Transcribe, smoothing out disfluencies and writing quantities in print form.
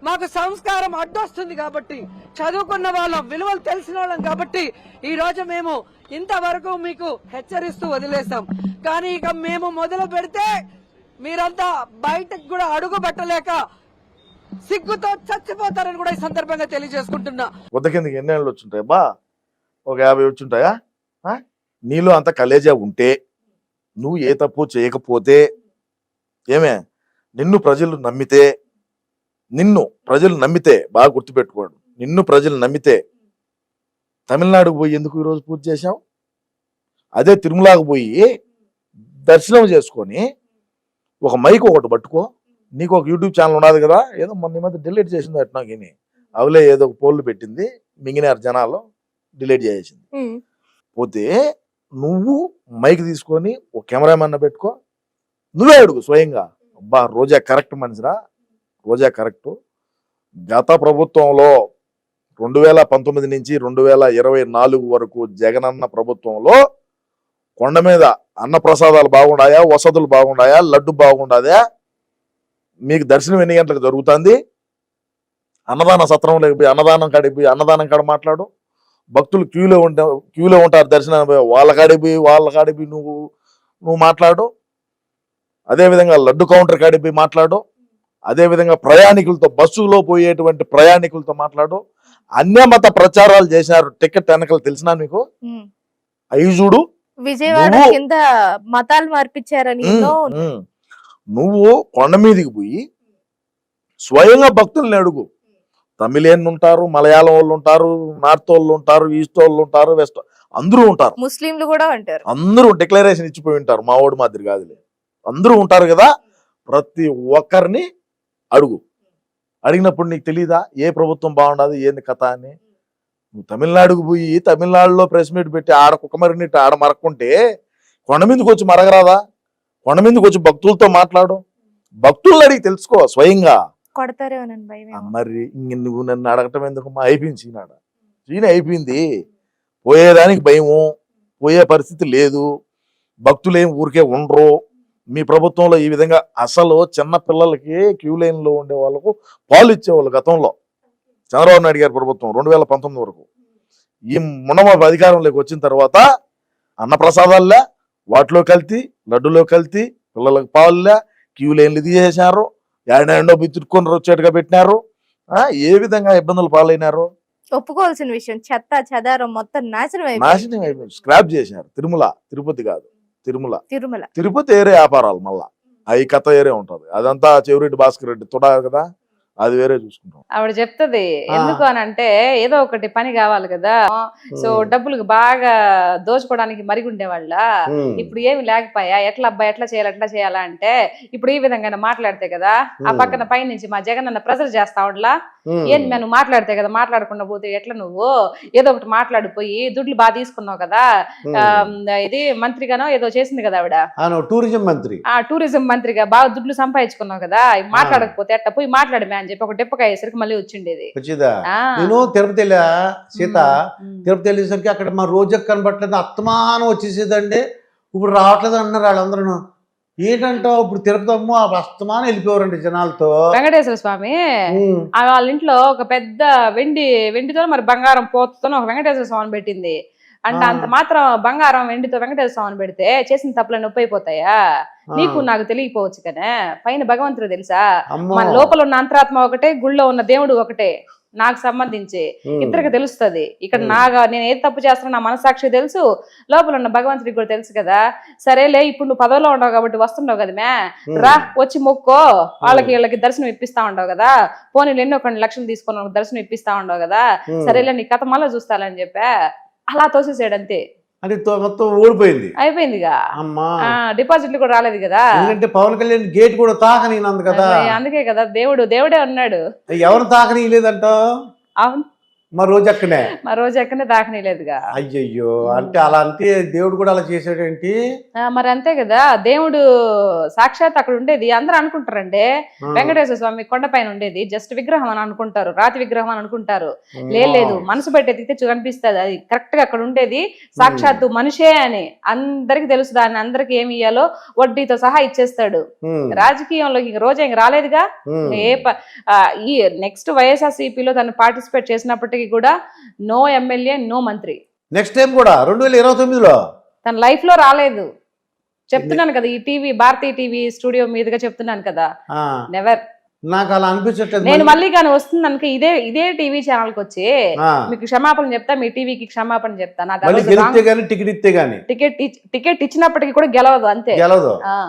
మాకు సంస్కారం అడ్డొస్తుంది కాబట్టి, చదువుకున్న వాళ్ళం, విలువలు తెలిసిన వాళ్ళం కాబట్టి ఈ రోజు మేము ఇంతవరకు మీకు హెచ్చరిస్తూ వదిలేస్తాం. కానీ ఇక మేము మొదలు పెడితే మీరంతా బయటకు కూడా అడుగు పెట్టలేక సిగ్గుతో చచ్చిపోతారని కూడా ఈ సందర్భంగా తెలియజేసుకుంటున్నా. వద్ద కిందకి ఎన్ని ఏళ్ళు వచ్చుంటాయి బా? ఒక 50 వచ్చుంటాయా? నీలో అంత కలేజా ఉంటే, నువ్వు ఏ తప్పు చేయకపోతే, ఏమే నిన్ను ప్రజలు నమ్మితే బాగా గుర్తుపెట్టుకోండి, నిన్ను ప్రజలు నమ్మితే తమిళనాడుకు పోయి ఎందుకు ఈరోజు పూజ చేశావు? అదే తిరుమలకు పోయి దర్శనం చేసుకొని ఒక మైక్ ఒకటి పట్టుకో. నీకు ఒక యూట్యూబ్ ఛానల్ ఉన్నది కదా, ఏదో మొన్న మధ్య డిలీట్ చేసింది అట్లా గిని అవలే ఏదో ఒక పోల్లు పెట్టింది, మింగినారు జనాలు, డిలీట్ చేసింది. పోతే నువ్వు మైక్ తీసుకొని ఒక కెమెరామెన్ పెట్టుకో, నువ్వే అడుగు స్వయంగా. అబ్బా రోజా కరెక్ట్ మనిషిరా, రోజా కరెక్ట్. గత ప్రభుత్వంలో 2019 నుంచి 2024 వరకు జగనన్న ప్రభుత్వంలో కొండ మీద అన్న ప్రసాదాలు బాగుండాయా, వసతులు బాగుండాయా, లడ్డు బాగుండాదా, మీకు దర్శనం ఎన్ని గంటలకు జరుగుతుంది, అన్నదాన సత్రం లేకపోయి అన్నదానం కాడికి పోయి అన్నదానం కాడ మాట్లాడు. భక్తులు క్యూలో ఉంటారు దర్శనం, వాళ్ళ కాడికి పోయి నువ్వు మాట్లాడు. అదేవిధంగా లడ్డు కౌంటర్ కాడికి పోయి మాట్లాడు. అదేవిధంగా ప్రయాణికులతో, బస్సులో పోయేటువంటి ప్రయాణికులతో మాట్లాడు. అన్యమత ప్రచారాలు చేసినారు. టికెట్ వెనకలు తెలిసినా మీకు? అవి చూడు, విజయవాడ కింద మతాలు మార్పించారని. నువ్వు కొండ మీదకి పోయి స్వయంగా భక్తుల్ని అడుగు. తమిళియన్ ఉంటారు, మలయాళం వాళ్ళు ఉంటారు, నార్త్ వాళ్ళు ఉంటారు, ఈస్ట్ వాళ్ళు ఉంటారు, వెస్ట్ అందరూ ఉంటారు, ముస్లింలు కూడా ఉంటారు. అందరూ డిక్లరేషన్ ఇచ్చిపోయి ఉంటారు. మా ఓడి మాదిరి కాదులే, అందరూ ఉంటారు కదా. ప్రతి ఒక్కరిని అడుగు. అడిగినప్పుడు నీకు తెలీదా ఏ ప్రభుత్వం బాగుండదు, ఏంది కథ అని? నువ్వు తమిళనాడుకు పోయి తమిళనాడులో ప్రెస్ మీట్ పెట్టి ఆడ కుక్కమరినట్టు ఆడ మరక్కుంటే కొండ మీదకి వచ్చి మరగరాదా? కొండ మీదకి వచ్చి భక్తులతో మాట్లాడు. భక్తులను అడిగి తెలుసుకో స్వయంగా. మరి ఇంక నువ్వు నన్ను అడగటం ఎందుకు? మా అయిపోయింది చీన అయిపోయింది. పోయేదానికి భయము, పోయే పరిస్థితి లేదు. భక్తులేం ఊరికే ఉండరు. మీ ప్రభుత్వంలో ఈ విధంగా అసలు చిన్న పిల్లలకి క్యూ లైన్లో ఉండే వాళ్ళకు పాలు ఇచ్చేవాళ్ళు గతంలో చంద్రబాబు నాయుడు గారి ప్రభుత్వం 2019 వరకు. ఈ మునమ అధికారంలోకి వచ్చిన తర్వాత అన్నప్రసాదాలే, వాటిలో కల్తీ, లడ్డులో కల్తీ, పిల్లలకు పాలులే, క్యూ లైన్లు తీసేశారు, ఏడో బిత్తుకొని వచ్చేట్టుగా పెట్టినారు. ఏ విధంగా ఇబ్బందులు పాలైనారు ఒప్పుకోవాల్సిన విషయం. చెత్త చెదారం మొత్తం నాశనం అయిపోయింది, స్క్రాప్ చేసినారు. తిరుపతి కాదు, తిరుపతి ఏరే వ్యాపారాలు. మళ్ళా అవి కథ ఏరే ఉంటది. అదంతా చెవిరెడ్డి భాస్కర్ రెడ్డి తుడా కదా, అది వేరే చూసుకుంటాం. ఆవిడ చెప్తుంది ఎందుకు అని అంటే, ఏదో ఒకటి పని కావాలి కదా. సో డబ్బులు బాగా దోచుకోవడానికి మరిగుండే వాళ్ళ. ఇప్పుడు ఏమి లేకపోయా, ఎట్లా చేయాలా అంటే, ఇప్పుడు ఈ విధంగా మాట్లాడితే కదా ఆ పక్కన పై నుంచి మా జగన్ అన్న ప్రెజర్ చేస్తా ఉండలా. ఏంది మేము మాట్లాడితే కదా, మాట్లాడకుండా పోతే ఎట్లా? నువ్వు ఏదో ఒకటి మాట్లాడిపోయి దుడ్లు బాగా తీసుకున్నావు కదా. ఇది మంత్రిగానో ఏదో చేసింది కదా ఆవిడ, టూరిజం మంత్రిగా బాగా దుడ్లు సంపాదించుకున్నావు కదా. మాట్లాడకపోతే ఎట్లా? పోయి మాట్లాడమే అని చెప్పి ఒక డెప్పకాయ వేసరికి మళ్ళీ వచ్చిండేది. నేను తిరుపతి సీత, తిరుపతి వెళ్ళేసరికి అక్కడ మా రోజు కనబట్టలేదు, అత్తమానం వచ్చేసేదండి. ఇప్పుడు రావట్లేదు అన్నారు వాళ్ళందరూ. ఏంటంటావు? ఇప్పుడు తిరుపతి అమ్మ అస్తమానం వెళ్ళిపోయారండి జనాలతో. వెంకటేశ్వర స్వామి వాళ్ళ ఇంట్లో ఒక పెద్ద వెండితో మరి బంగారం పోతుతో ఒక వెంకటేశ్వర స్వామిని పెట్టింది. అంటే అంత మాత్రం బంగారం వెండితో వెంకటేశ్వర స్వామిని పెడితే చేసిన తప్పులు నొప్పి అయిపోతాయా? నీకు నాకు తెలియకపోవచ్చు కదా. పైన భగవంతుడు తెలుసా? మన లోపల ఉన్న అంతరాత్మ ఒకటే, గుళ్ళో ఉన్న దేవుడు ఒకటే. నాకు సంబంధించి ఇద్దరికి తెలుస్తుంది. ఇక్కడ నేను ఏది తప్పు చేస్తున్నా నా మనసాక్షి తెలుసు, లోపల ఉన్న భగవంతుడికి కూడా తెలుసు కదా. సరేలే, ఇప్పుడు నువ్వు పదవిలో ఉండవు కాబట్టి వస్తుండవు కదా, రా వచ్చి మొక్కో, వీళ్ళకి దర్శనం ఇప్పిస్తా ఉండవు కదా. పోనీ ఎన్నో కొన్ని లక్షలు తీసుకొని దర్శనం ఇప్పిస్తా ఉండవు కదా. సరేలే నీ కథ మళ్ళీ చూస్తానని చెప్పా, అలా తోసేసాడు అంతే. అంటే మొత్తం ఓడిపోయింది, అయిపోయిందిగా. డిపాజిట్లు కూడా రాలేదు కదా. ఎందుకంటే పవన్ కళ్యాణ్ గేట్ కూడా తాకనింది కదా. అందుకే కదా దేవుడే ఉన్నాడు. ఎవరు తాకనీయలేదంట? అవును, మా రోజక్కనే మా రోజు ఎక్కడనే దాకనీలేదుగా. అయ్యయ్యో, అంటే అలా అంటే దేవుడు కూడా అలా చేసాడేంటి? మరి అంతే కదా, దేవుడు సాక్షాత్ అక్కడ ఉండేది. అందరూ అనుకుంటారండి వెంకటేశ్వర స్వామి కొండపైన ఉండేది జస్ట్ విగ్రహం అని అనుకుంటారు, రాతి విగ్రహం అని అనుకుంటారు. లేదు, మనసు పెట్టి ఎత్తితే కనిపిస్తుంది అది కరెక్ట్ గా అక్కడ ఉండేది సాక్షాత్తు మనిషే అని అందరికి తెలుసు. దాన్ని అందరికి ఏమి ఇయ్యాలో వడ్డీతో సహా ఇచ్చేస్తాడు. రాజకీయంలో ఇంక రోజా ఇంక రాలేదుగా. ఈ నెక్స్ట్ వైఎస్ఆర్సీపీలో తను పార్టిసిపేట్ చేసినప్పటికీ కూడా నో ఎమ్మెల్యే, నో మంత్రి. నెక్స్ట్ టైం కూడా 2029లో తన లైఫ్ లో రాలేదు. చెప్తున్నాను కదా, ఈ టీవీ భారతీయ టీవీ స్టూడియో మీదుగా చెప్తున్నాను కదా, నెవర్. నాకు అలా అనిపించట్లేదు. నేను మళ్ళీ కానీ వస్తుంది అనుక ఇదే టీవీ ఛానల్ కి వచ్చి మీకు క్షమాపణ చెప్తా, మీ టీవీకి క్షమాపణ చెప్తా. నాకు టికెట్ ఇస్తే గానీ టికెట్ ఇచ్చినప్పటికీ కూడా గెలవదు, అంతే. గెలవదు.